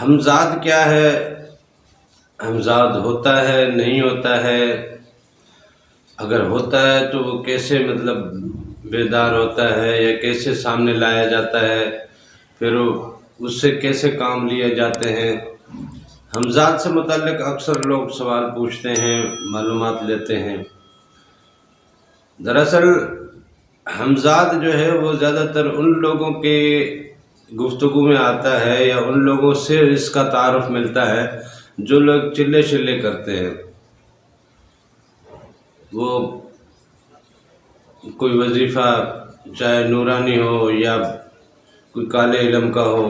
ہمزاد کیا ہے؟ ہمزاد ہوتا ہے نہیں ہوتا ہے؟ اگر ہوتا ہے تو وہ کیسے بیدار ہوتا ہے یا کیسے سامنے لایا جاتا ہے، پھر اس سے کیسے کام لیے جاتے ہیں؟ ہمزاد سے متعلق اکثر لوگ سوال پوچھتے ہیں، معلومات لیتے ہیں۔ دراصل ہمزاد جو ہے وہ زیادہ تر ان لوگوں کے گفتگو میں آتا ہے یا ان لوگوں سے اس کا تعارف ملتا ہے جو لوگ چلے چلے کرتے ہیں۔ وہ کوئی وظیفہ چاہے نورانی ہو یا کوئی کالے علم کا ہو،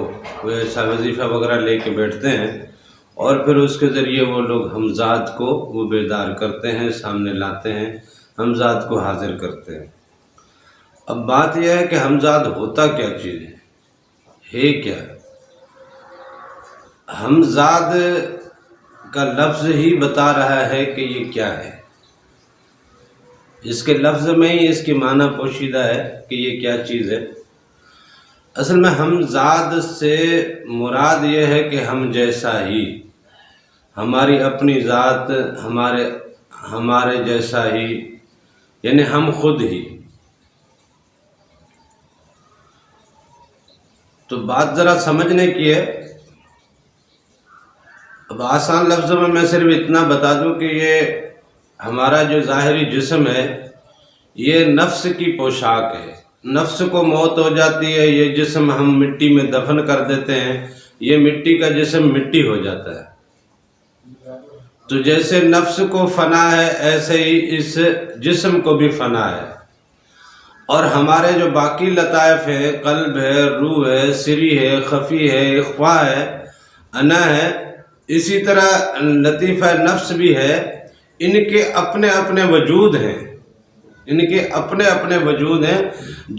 وہ ایسا وظیفہ وغیرہ لے کے بیٹھتے ہیں اور پھر اس کے ذریعے وہ لوگ ہمزاد کو وہ بیدار کرتے ہیں، سامنے لاتے ہیں، ہمزاد کو حاضر کرتے ہیں۔ اب بات یہ ہے کہ ہمزاد ہوتا کیا چیز ہے کیا؟ ہمزاد کا لفظ ہی بتا رہا ہے کہ یہ کیا ہے۔ اس کے لفظ میں ہی اس کی معنی پوشیدہ ہے کہ یہ کیا چیز ہے۔ اصل میں ہمزاد سے مراد یہ ہے کہ ہم جیسا ہی، ہماری اپنی ذات ہمارے جیسا ہی، یعنی ہم خود ہی۔ تو بات ذرا سمجھنے کی ہے۔ اب آسان لفظوں میں صرف اتنا بتا دوں کہ یہ ہمارا جو ظاہری جسم ہے یہ نفس کی پوشاک ہے۔ نفس کو موت ہو جاتی ہے، یہ جسم ہم مٹی میں دفن کر دیتے ہیں، یہ مٹی کا جسم مٹی ہو جاتا ہے۔ تو جیسے نفس کو فنا ہے ایسے ہی اس جسم کو بھی فنا ہے۔ اور ہمارے جو باقی لطائف ہیں، قلب ہے، روح ہے، سری ہے، خفی ہے، اخفا ہے، انا ہے، اسی طرح لطیفہ نفس بھی ہے۔ ان کے اپنے اپنے وجود ہیں، ان کے اپنے اپنے وجود ہیں۔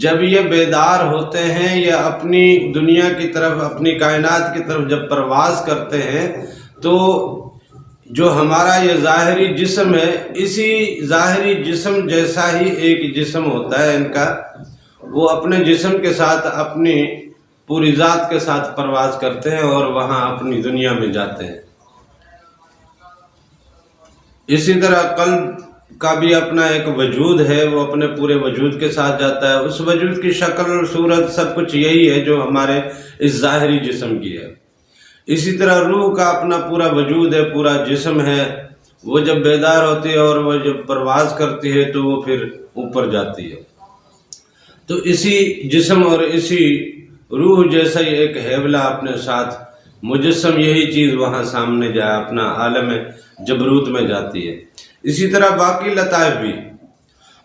جب یہ بیدار ہوتے ہیں یا اپنی دنیا کی طرف، اپنی کائنات کی طرف جب پرواز کرتے ہیں تو جو ہمارا یہ ظاہری جسم ہے، اسی ظاہری جسم جیسا ہی ایک جسم ہوتا ہے ان کا۔ وہ اپنے جسم کے ساتھ، اپنی پوری ذات کے ساتھ پرواز کرتے ہیں اور وہاں اپنی دنیا میں جاتے ہیں۔ اسی طرح قلب کا بھی اپنا ایک وجود ہے، وہ اپنے پورے وجود کے ساتھ جاتا ہے۔ اس وجود کی شکل اور صورت سب کچھ یہی ہے جو ہمارے اس ظاہری جسم کی ہے۔ اسی طرح روح کا اپنا پورا وجود ہے، پورا جسم ہے۔ وہ جب بیدار ہوتی ہے اور وہ جب پرواز کرتی ہے تو وہ پھر اوپر جاتی ہے۔ تو اسی جسم اور اسی روح جیسا ہی ایک حیولہ اپنے ساتھ مجسم، یہی چیز وہاں سامنے جائے، اپنا عالم جبروت میں جاتی ہے۔ اسی طرح باقی لطائف بھی۔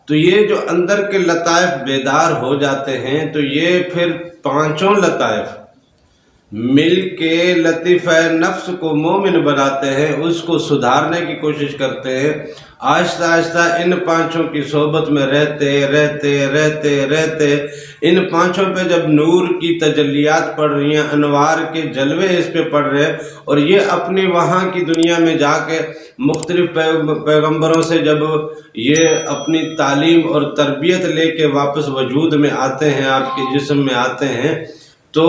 تو یہ جو اندر کے لطائف بیدار ہو جاتے ہیں تو یہ پھر پانچوں لطائف مل کے لطیفہ نفس کو مومن بناتے ہیں، اس کو سدھارنے کی کوشش کرتے ہیں۔ آہستہ آہستہ ان پانچوں کی صحبت میں رہتے رہتے رہتے رہتے ان پانچوں پہ جب نور کی تجلیات پڑ رہی ہیں، انوار کے جلوے اس پہ پڑ رہے ہیں، اور یہ اپنی وہاں کی دنیا میں جا کے مختلف پیغمبروں سے جب یہ اپنی تعلیم اور تربیت لے کے واپس وجود میں آتے ہیں، آپ کے جسم میں آتے ہیں، تو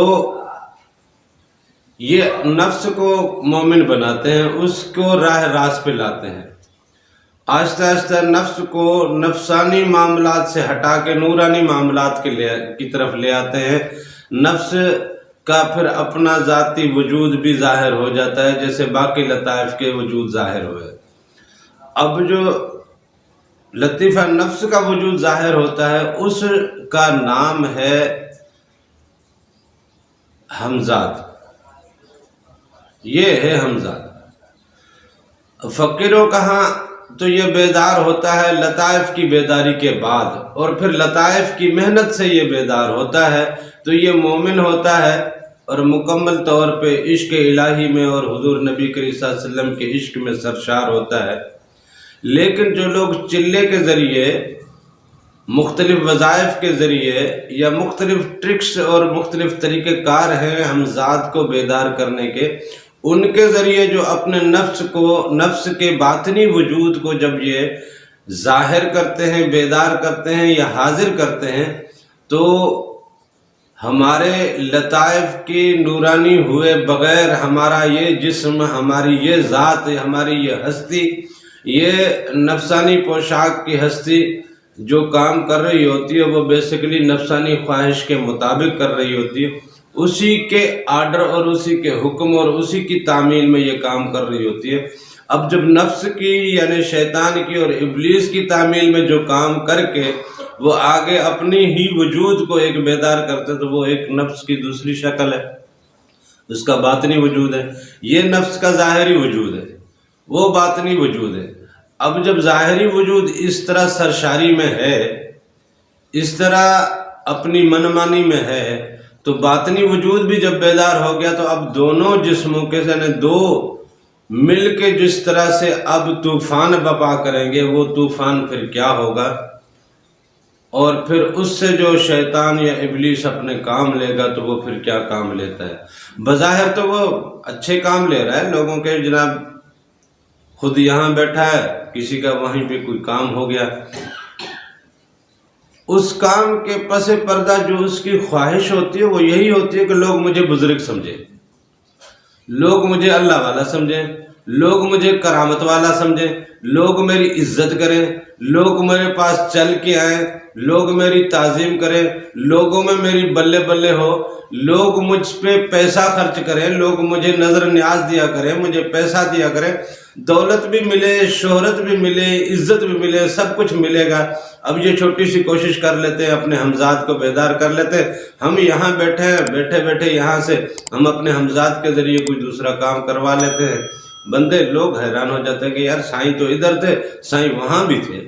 یہ نفس کو مومن بناتے ہیں، اس کو راہ راست پہ لاتے ہیں۔ آہستہ آہستہ نفس کو نفسانی معاملات سے ہٹا کے نورانی معاملات کی طرف لے آتے ہیں۔ نفس کا پھر اپنا ذاتی وجود بھی ظاہر ہو جاتا ہے، جیسے باقی لطائف کے وجود ظاہر ہوئے۔ اب جو لطیفہ نفس کا وجود ظاہر ہوتا ہے اس کا نام ہے ہمزاد۔ یہ ہے ہمزاد۔ فقیروں کہاں تو یہ بیدار ہوتا ہے لطائف کی بیداری کے بعد، اور پھر لطائف کی محنت سے یہ بیدار ہوتا ہے تو یہ مومن ہوتا ہے اور مکمل طور پہ عشق الہی میں اور حضور نبی کریم صلی اللہ علیہ وسلم کے عشق میں سرشار ہوتا ہے۔ لیکن جو لوگ چلے کے ذریعے، مختلف وظائف کے ذریعے یا مختلف ٹرکس اور مختلف طریقہ کار ہیں ہمزاد کو بیدار کرنے کے، ان کے ذریعے جو اپنے نفس کے باطنی وجود کو جب یہ ظاہر کرتے ہیں، بیدار کرتے ہیں یا حاضر کرتے ہیں، تو ہمارے لطائف کی نورانی ہوئے بغیر ہمارا یہ جسم، ہماری یہ ذات، ہماری یہ ہستی، یہ نفسانی پوشاک کی ہستی جو کام کر رہی ہوتی ہے وہ بیسیکلی نفسانی خواہش کے مطابق کر رہی ہوتی ہے، اسی کے آرڈر اور اسی کے حکم اور اسی کی تعمیل میں یہ کام کر رہی ہوتی ہے۔ اب جب نفس کی یعنی شیطان کی اور ابلیس کی تعمیل میں جو کام کر کے وہ آگے اپنی ہی وجود کو ایک بیدار کرتے تو وہ ایک نفس کی دوسری شکل ہے، اس کا باطنی وجود ہے۔ یہ نفس کا ظاہری وجود ہے، وہ باطنی وجود ہے۔ اب جب ظاہری وجود اس طرح سرشاری میں ہے، اس طرح اپنی منمانی میں ہے، تو باطنی وجود بھی جب بیدار ہو گیا تو اب دونوں جسموں کے یعنی دو مل کے جس طرح سے اب طوفان بپا کریں گے، وہ طوفان پھر کیا ہوگا، اور پھر اس سے جو شیطان یا ابلیس اپنے کام لے گا تو وہ پھر کیا کام لیتا ہے۔ بظاہر تو وہ اچھے کام لے رہا ہے لوگوں کے، جناب خود یہاں بیٹھا ہے، کسی کا وہیں پہ کوئی کام ہو گیا، اس کام کے پس پردہ جو اس کی خواہش ہوتی ہے وہ یہی ہوتی ہے کہ لوگ مجھے بزرگ سمجھیں، لوگ مجھے اللہ والا سمجھیں، لوگ مجھے کرامت والا سمجھیں، لوگ میری عزت کریں، لوگ میرے پاس چل کے آئیں، لوگ میری تعظیم کریں، لوگوں میں میری بلے بلے ہو، لوگ مجھ پہ پیسہ خرچ کریں، لوگ مجھے نظر نیاز دیا کریں، مجھے پیسہ دیا کریں، دولت بھی ملے، شہرت بھی ملے، عزت بھی ملے، سب کچھ ملے گا۔ اب یہ چھوٹی سی کوشش کر لیتے ہیں، اپنے ہمزاد کو بیدار کر لیتے ہیں، ہم یہاں بیٹھے ہیں، بیٹھے بیٹھے یہاں سے ہم اپنے ہمزاد کے ذریعے کوئی دوسرا کام کروا لیتے ہیں۔ بندے لوگ حیران ہو جاتے ہیں کہ یار سائیں تو ادھر تھے، سائیں وہاں بھی تھے،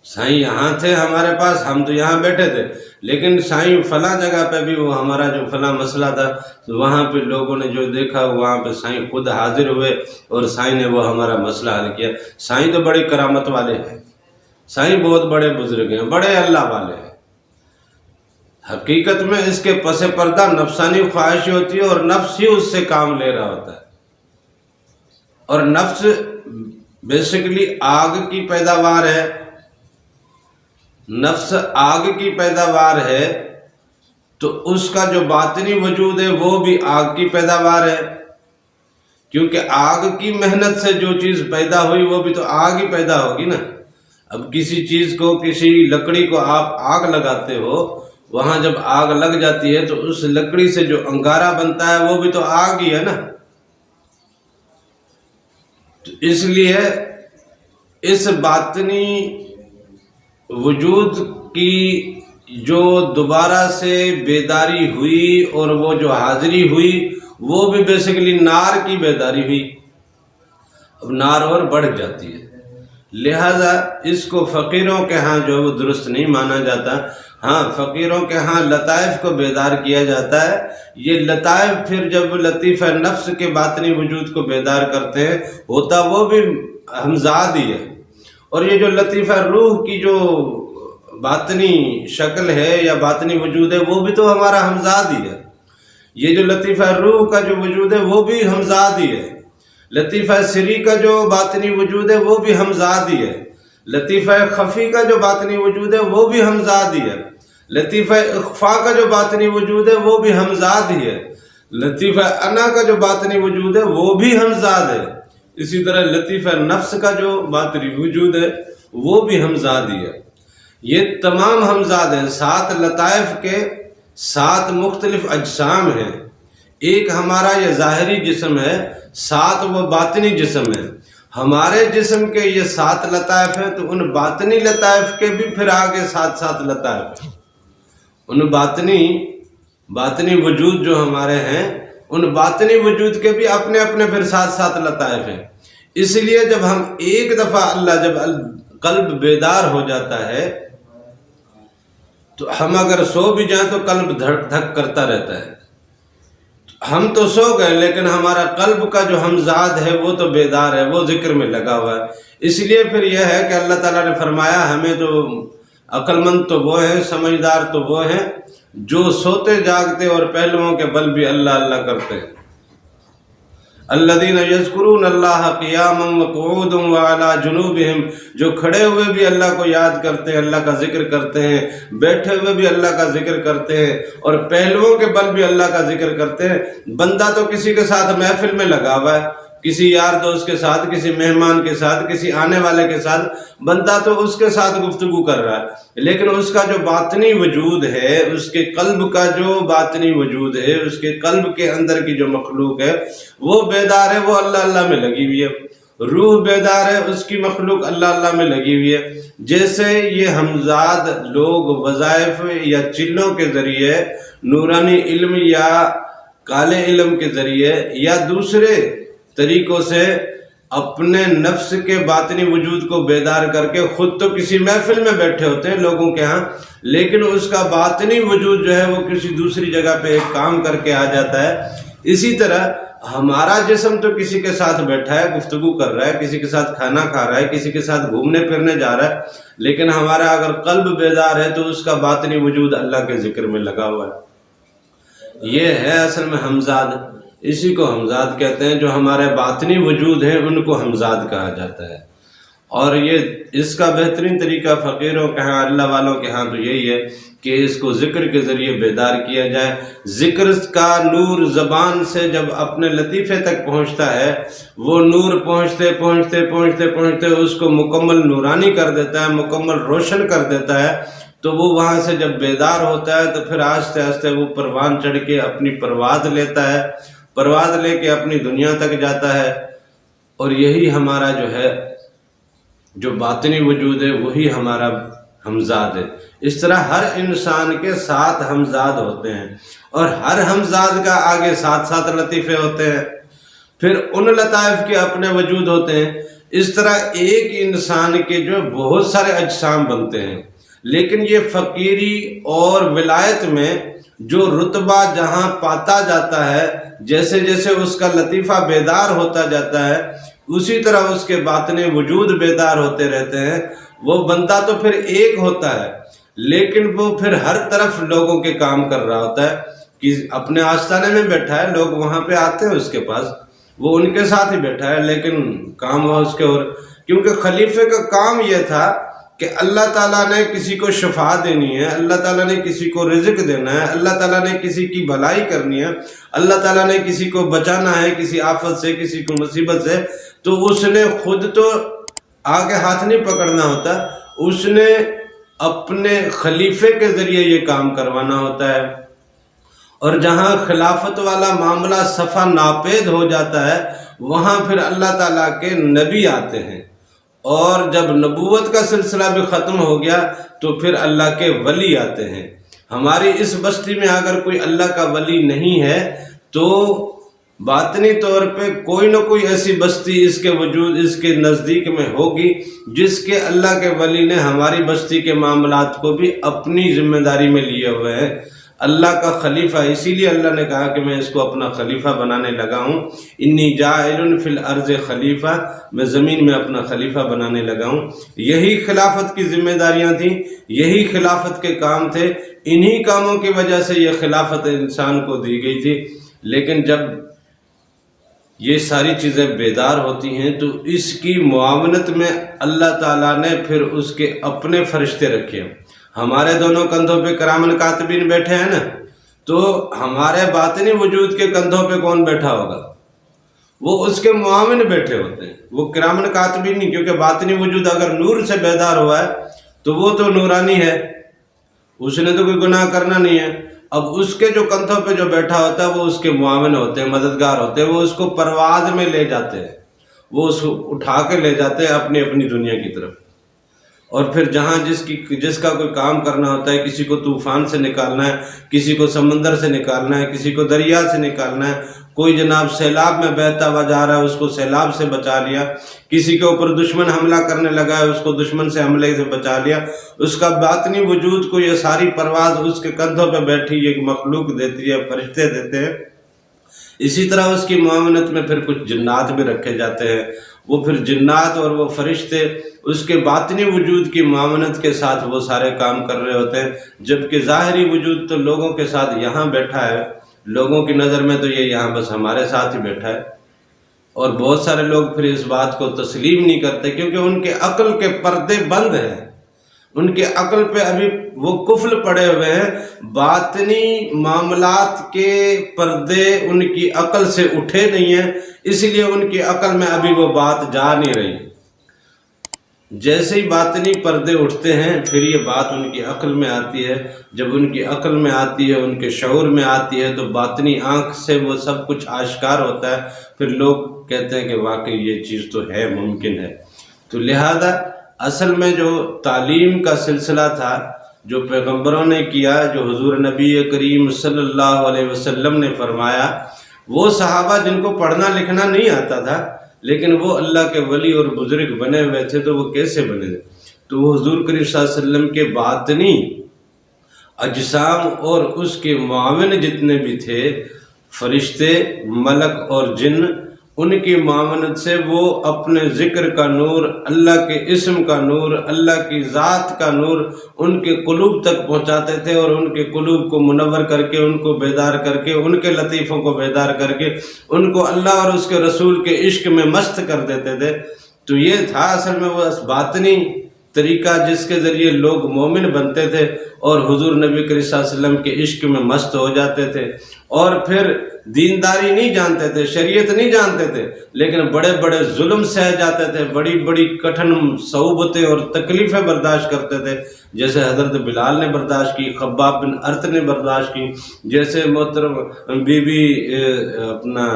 سائیں یہاں تھے ہمارے پاس، ہم تو یہاں بیٹھے تھے، لیکن سائیں فلاں جگہ پہ بھی وہ ہمارا جو فلاں مسئلہ تھا وہاں پہ لوگوں نے جو دیکھا وہاں پہ سائیں خود حاضر ہوئے اور سائیں نے وہ ہمارا مسئلہ حل کیا۔ سائیں تو بڑی کرامت والے ہیں، سائیں بہت بڑے بزرگ ہیں، بڑے اللہ والے ہیں۔ حقیقت میں اس کے پس پردہ نفسانی خواہش ہوتی ہے اور نفس ہی اس سے کام لے رہا ہوتا ہے، اور نفس بیسیکلی آگ کی پیداوار ہے، نفس آگ کی پیداوار ہے، تو اس کا جو باطنی وجود ہے وہ بھی آگ کی پیداوار ہے، کیونکہ آگ کی محنت سے جو چیز پیدا ہوئی وہ بھی تو آگ ہی پیدا ہوگی نا۔ اب کسی چیز کو، کسی لکڑی کو آپ آگ لگاتے ہو، وہاں جب آگ لگ جاتی ہے تو اس لکڑی سے جو انگارہ بنتا ہے وہ بھی تو آگ ہی ہے نا۔ تو اس لیے اس باطنی وجود کی جو دوبارہ سے بیداری ہوئی اور وہ جو حاضری ہوئی وہ بھی بیسیکلی نار کی بیداری ہوئی۔ اب نار اور بڑھ جاتی ہے، لہذا اس کو فقیروں کے ہاں جو وہ درست نہیں مانا جاتا۔ ہاں فقیروں کے ہاں لطائف کو بیدار کیا جاتا ہے۔ یہ لطائف پھر جب لطیفہ نفس کے باطنی وجود کو بیدار کرتے ہیں ہوتا وہ بھی ہمزاد ہی ہے، اور یہ جو لطیفہ روح کی جو باطنی شکل ہے یا باطنی وجود ہے وہ بھی تو ہمارا ہمزاد ہی ہے۔ یہ جو لطیفہ روح کا جو وجود ہے وہ بھی ہمزاد ہی ہے، لطیفہ سری کا جو باطنی وجود ہے وہ بھی ہمزاد ہی ہے، لطیفہ خفی کا جو باطنی وجود ہے وہ بھی ہمزاد ہی ہے، لطیفہ اخفا کا جو باطنی وجود ہے وہ بھی ہمزاد ہی ہے، لطیفہ انا کا جو باطنی وجود ہے وہ بھی ہمزاد ہے، اسی طرح لطیفہ نفس کا جو باطنی وجود ہے وہ بھی ہمزاد ہی ہے۔ یہ تمام ہمزاد ہیں۔ 7 لطائف کے 7 مختلف اجسام ہیں، ایک ہمارا یہ ظاہری جسم ہے، 7 وہ باطنی جسم ہے۔ ہمارے جسم کے یہ 7 لطائف ہیں، تو ان باطنی لطائف کے بھی پھر آگے 7 لطائف ہیں۔ ان باطنی وجود جو ہمارے ہیں، ان باطنی وجود کے بھی اپنے اپنے پھر 7 لطائف ہیں۔ اس لیے جب ہم ایک دفعہ اللہ جب قلب بیدار ہو جاتا ہے تو ہم اگر سو بھی جائیں تو قلب دھک دھک کرتا رہتا ہے۔ ہم تو سو گئے لیکن ہمارا قلب کا جو ہمزاد ہے وہ تو بیدار ہے، وہ ذکر میں لگا ہوا ہے۔ اس لیے پھر یہ ہے کہ اللہ تعالیٰ نے فرمایا ہمیں تو عقل مند تو وہ ہیں، سمجھدار تو وہ ہیں جو سوتے جاگتے اور پہلوؤں کے بل بھی اللہ اللہ کرتے ہیں۔ الذین یذکرون اللہ قیاما وقعودا وعلی جنوبہم، جو کھڑے ہوئے بھی اللہ کو یاد کرتے ہیں، اللہ کا ذکر کرتے ہیں، بیٹھے ہوئے بھی اللہ کا ذکر کرتے ہیں، اور پہلوؤں کے بل بھی اللہ کا ذکر کرتے ہیں۔ بندہ تو کسی کے ساتھ محفل میں لگا ہوا ہے، کسی یار دوست کے ساتھ، کسی مہمان کے ساتھ، کسی آنے والے کے ساتھ، بندہ تو اس کے ساتھ گفتگو کر رہا ہے، لیکن اس کا جو باطنی وجود ہے، اس کے قلب کا جو باطنی وجود ہے، اس کے قلب کے اندر کی جو مخلوق ہے وہ بیدار ہے، وہ اللہ اللہ میں لگی ہوئی ہے۔ روح بیدار ہے، اس کی مخلوق اللہ اللہ میں لگی ہوئی ہے۔ جیسے یہ ہمزاد لوگ وظائف یا چلوں کے ذریعے، نورانی علم یا کالے علم کے ذریعے یا دوسرے طریقوں سے اپنے نفس کے باطنی وجود کو بیدار کر کے خود تو کسی محفل میں بیٹھے ہوتے ہیں لوگوں کے ہاں، لیکن اس کا باطنی وجود جو ہے وہ کسی دوسری جگہ پہ ایک کام کر کے آ جاتا ہے۔ اسی طرح ہمارا جسم تو کسی کے ساتھ بیٹھا ہے، گفتگو کر رہا ہے، کسی کے ساتھ کھانا کھا رہا ہے، کسی کے ساتھ گھومنے پھرنے جا رہا ہے، لیکن ہمارا اگر قلب بیدار ہے تو اس کا باطنی وجود اللہ کے ذکر میں لگا ہوا ہے۔ یہ ہے اصل میں ہمزاد، اسی کو ہمزاد کہتے ہیں۔ جو ہمارے باطنی وجود ہیں ان کو ہمزاد کہا جاتا ہے، اور یہ اس کا بہترین طریقہ فقیروں کے ہاں، اللہ والوں کے ہاں تو یہی ہے کہ اس کو ذکر کے ذریعے بیدار کیا جائے۔ ذکر کا نور زبان سے جب اپنے لطیفے تک پہنچتا ہے، وہ نور پہنچتے پہنچتے پہنچتے پہنچتے اس کو مکمل نورانی کر دیتا ہے، مکمل روشن کر دیتا ہے، تو وہ وہاں سے جب بیدار ہوتا ہے تو پھر آہستہ آہستہ وہ پروان چڑھ کے اپنی پرواز لیتا ہے، پرواز لے کے اپنی دنیا تک جاتا ہے۔ اور یہی ہمارا جو ہے جو باطنی وجود ہے وہی ہمارا ہمزاد ہے۔ اس طرح ہر انسان کے ساتھ ہمزاد ہوتے ہیں، اور ہر ہمزاد کا آگے ساتھ ساتھ لطیفے ہوتے ہیں، پھر ان لطائف کے اپنے وجود ہوتے ہیں۔ اس طرح ایک انسان کے جو بہت سارے اجسام بنتے ہیں، لیکن یہ فقیری اور ولایت میں جو رتبہ جہاں پاتا جاتا ہے، جیسے جیسے اس کا لطیفہ بیدار ہوتا جاتا ہے، اسی طرح اس کے باطن وجود بیدار ہوتے رہتے ہیں۔ وہ بندہ تو پھر ایک ہوتا ہے، لیکن وہ پھر ہر طرف لوگوں کے کام کر رہا ہوتا ہے، کہ اپنے آستانے میں بیٹھا ہے، لوگ وہاں پہ آتے ہیں اس کے پاس، وہ ان کے ساتھ ہی بیٹھا ہے، لیکن کام ہوا اس کے اور، کیونکہ خلیفے کا کام یہ تھا کہ اللہ تعالیٰ نے کسی کو شفا دینی ہے، اللہ تعالیٰ نے کسی کو رزق دینا ہے، اللہ تعالیٰ نے کسی کی بھلائی کرنی ہے، اللہ تعالیٰ نے کسی کو بچانا ہے کسی آفت سے، کسی کو مصیبت سے، تو اس نے خود تو آگے ہاتھ نہیں پکڑنا ہوتا، اس نے اپنے خلیفے کے ذریعے یہ کام کروانا ہوتا ہے۔ اور جہاں خلافت والا معاملہ صفا ناپید ہو جاتا ہے، وہاں پھر اللہ تعالیٰ کے نبی آتے ہیں، اور جب نبوت کا سلسلہ بھی ختم ہو گیا تو پھر اللہ کے ولی آتے ہیں۔ ہماری اس بستی میں اگر کوئی اللہ کا ولی نہیں ہے تو باطنی طور پہ کوئی نہ کوئی ایسی بستی اس کے وجود، اس کے نزدیک میں ہوگی جس کے اللہ کے ولی نے ہماری بستی کے معاملات کو بھی اپنی ذمہ داری میں لیے ہوئے ہیں۔ اللہ کا خلیفہ، اسی لیے اللہ نے کہا کہ میں اس کو اپنا خلیفہ بنانے لگا ہوں، انی جاعل فی الارض خلیفہ، میں زمین میں اپنا خلیفہ بنانے لگا ہوں۔ یہی خلافت کی ذمہ داریاں تھیں، یہی خلافت کے کام تھے، انہی کاموں کی وجہ سے یہ خلافت انسان کو دی گئی تھی۔ لیکن جب یہ ساری چیزیں بیدار ہوتی ہیں تو اس کی معاونت میں اللہ تعالیٰ نے پھر اس کے اپنے فرشتے رکھے ہیں۔ ہمارے دونوں کندھوں پہ کرامن کاتبین بیٹھے ہیں نا، تو ہمارے باطنی وجود کے کندھوں پہ کون بیٹھا ہوگا؟ وہ اس کے معاون بیٹھے ہوتے ہیں، وہ کرامن کاتبین نہیں، کیونکہ باطنی وجود اگر نور سے بیدار ہوا ہے تو وہ تو نورانی ہے، اس نے تو کوئی گناہ کرنا نہیں ہے۔ اب اس کے جو کندھوں پہ جو بیٹھا ہوتا ہے وہ اس کے معاون ہوتے ہیں، مددگار ہوتے ہیں، وہ اس کو پرواز میں لے جاتے ہیں، وہ اس کو اٹھا کے لے جاتے ہیں اپنی اپنی دنیا کی طرف۔ اور پھر جہاں جس کا کوئی کام کرنا ہوتا ہے، کسی کو طوفان سے نکالنا ہے، کسی کو سمندر سے نکالنا ہے، کسی کو دریا سے نکالنا ہے، کوئی جناب سیلاب میں بہتا ہوا جا رہا ہے اس کو سیلاب سے بچا لیا، کسی کے اوپر دشمن حملہ کرنے لگا ہے اس کو دشمن سے حملے سے بچا لیا، اس کا باطنی وجود کو یہ ساری پرواز اس کے کندھوں پہ بیٹھی ایک مخلوق دیتی ہے، فرشتے دیتے ہیں۔ اسی طرح اس کی معاونت میں پھر کچھ جنات بھی رکھے جاتے ہیں، وہ پھر جنات اور وہ فرشتے اس کے باطنی وجود کی معاونت کے ساتھ وہ سارے کام کر رہے ہوتے ہیں، جبکہ ظاہری وجود تو لوگوں کے ساتھ یہاں بیٹھا ہے، لوگوں کی نظر میں تو یہ یہاں بس ہمارے ساتھ ہی بیٹھا ہے، اور بہت سارے لوگ پھر اس بات کو تسلیم نہیں کرتے، کیونکہ ان کے عقل کے پردے بند ہیں، ان کے عقل پہ ابھی وہ قفل پڑے ہوئے ہیں، باطنی معاملات کے پردے ان کی عقل سے اٹھے نہیں ہیں، اس لیے ان کی عقل میں ابھی وہ بات جا نہیں رہی۔ جیسے ہی باطنی پردے اٹھتے ہیں پھر یہ بات ان کی عقل میں آتی ہے، جب ان کی عقل میں آتی ہے، ان کے شعور میں آتی ہے، تو باطنی آنکھ سے وہ سب کچھ آشکار ہوتا ہے، پھر لوگ کہتے ہیں کہ واقعی یہ چیز تو ہے، ممکن ہے۔ تو لہذا اصل میں جو تعلیم کا سلسلہ تھا، جو پیغمبروں نے کیا، جو حضور نبی کریم صلی اللہ علیہ وسلم نے فرمایا، وہ صحابہ جن کو پڑھنا لکھنا نہیں آتا تھا لیکن وہ اللہ کے ولی اور بزرگ بنے ہوئے تھے، تو وہ کیسے بنے تھے؟ تو وہ حضور کریم صلی اللہ علیہ وسلم کے باطنی اجسام اور اس کے معاون جتنے بھی تھے، فرشتے، ملک اور جن، ان کی معاونت سے وہ اپنے ذکر کا نور، اللہ کے اسم کا نور، اللہ کی ذات کا نور ان کے قلوب تک پہنچاتے تھے، اور ان کے قلوب کو منور کر کے، ان کو بیدار کر کے، ان کے لطیفوں کو بیدار کر کے ان کو اللہ اور اس کے رسول کے عشق میں مست کر دیتے تھے۔ تو یہ تھا اصل میں وہ باطنی طریقہ جس کے ذریعے لوگ مومن بنتے تھے اور حضور نبی کریم صلی اللہ علیہ وسلم کے عشق میں مست ہو جاتے تھے، اور پھر دینداری نہیں جانتے تھے، شریعت نہیں جانتے تھے، لیکن بڑے بڑے ظلم سہ جاتے تھے، بڑی بڑی کٹھن صعوبتیں اور تکلیفیں برداشت کرتے تھے، جیسے حضرت بلال نے برداشت کی، خباب بن ارت نے برداشت کی، جیسے محترم بی بی اپنا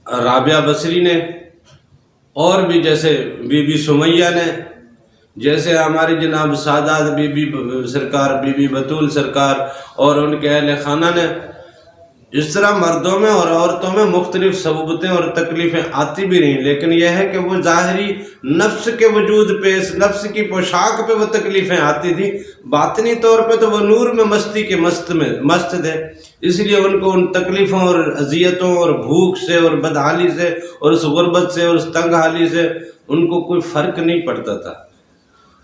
رابعہ بصری نے، اور بھی جیسے بی بی سمیہ نے، جیسے ہماری جناب سادات بی بی سرکار، بی بی بطول سرکار اور ان کے اہل خانہ نے، اس طرح مردوں میں اور عورتوں میں مختلف صعوبتیں اور تکلیفیں آتی بھی رہیں، لیکن یہ ہے کہ وہ ظاہری نفس کے وجود پہ، اس نفس کی پوشاک پہ وہ تکلیفیں آتی تھی، باطنی طور پہ تو وہ نور میں مستی کے مست تھے، اس لیے ان کو ان تکلیفوں اور اذیتوں اور بھوک سے اور بدحالی سے اور اس غربت سے اور اس تنگ حالی سے ان کو کوئی فرق نہیں پڑتا تھا،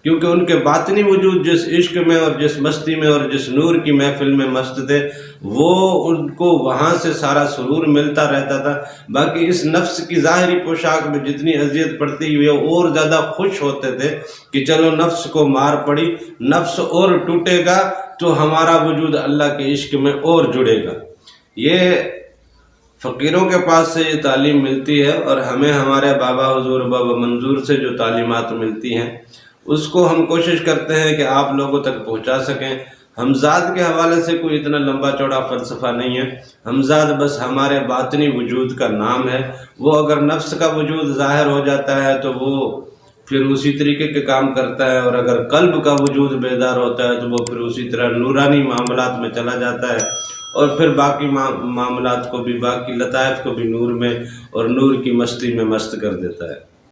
کیونکہ ان کے باطنی وجود جس عشق میں اور جس مستی میں اور جس نور کی محفل میں مست تھے، وہ ان کو وہاں سے سارا سرور ملتا رہتا تھا۔ باقی اس نفس کی ظاہری پوشاک میں جتنی اذیت پڑتی ہوئی اور زیادہ خوش ہوتے تھے کہ چلو نفس کو مار پڑی، نفس اور ٹوٹے گا تو ہمارا وجود اللہ کے عشق میں اور جڑے گا۔ یہ فقیروں کے پاس سے یہ تعلیم ملتی ہے، اور ہمیں ہمارے بابا حضور بابا منظور سے جو تعلیمات ملتی ہیں اس کو ہم کوشش کرتے ہیں کہ آپ لوگوں تک پہنچا سکیں۔ حمزاد کے حوالے سے کوئی اتنا لمبا چوڑا فلسفہ نہیں ہے، حمزاد بس ہمارے باطنی وجود کا نام ہے، وہ اگر نفس کا وجود ظاہر ہو جاتا ہے تو وہ پھر اسی طریقے کے کام کرتا ہے، اور اگر قلب کا وجود بیدار ہوتا ہے تو وہ پھر اسی طرح نورانی معاملات میں چلا جاتا ہے، اور پھر باقی معاملات کو بھی، باقی لطائف کو بھی نور میں اور نور کی مستی میں مست کر دیتا ہے۔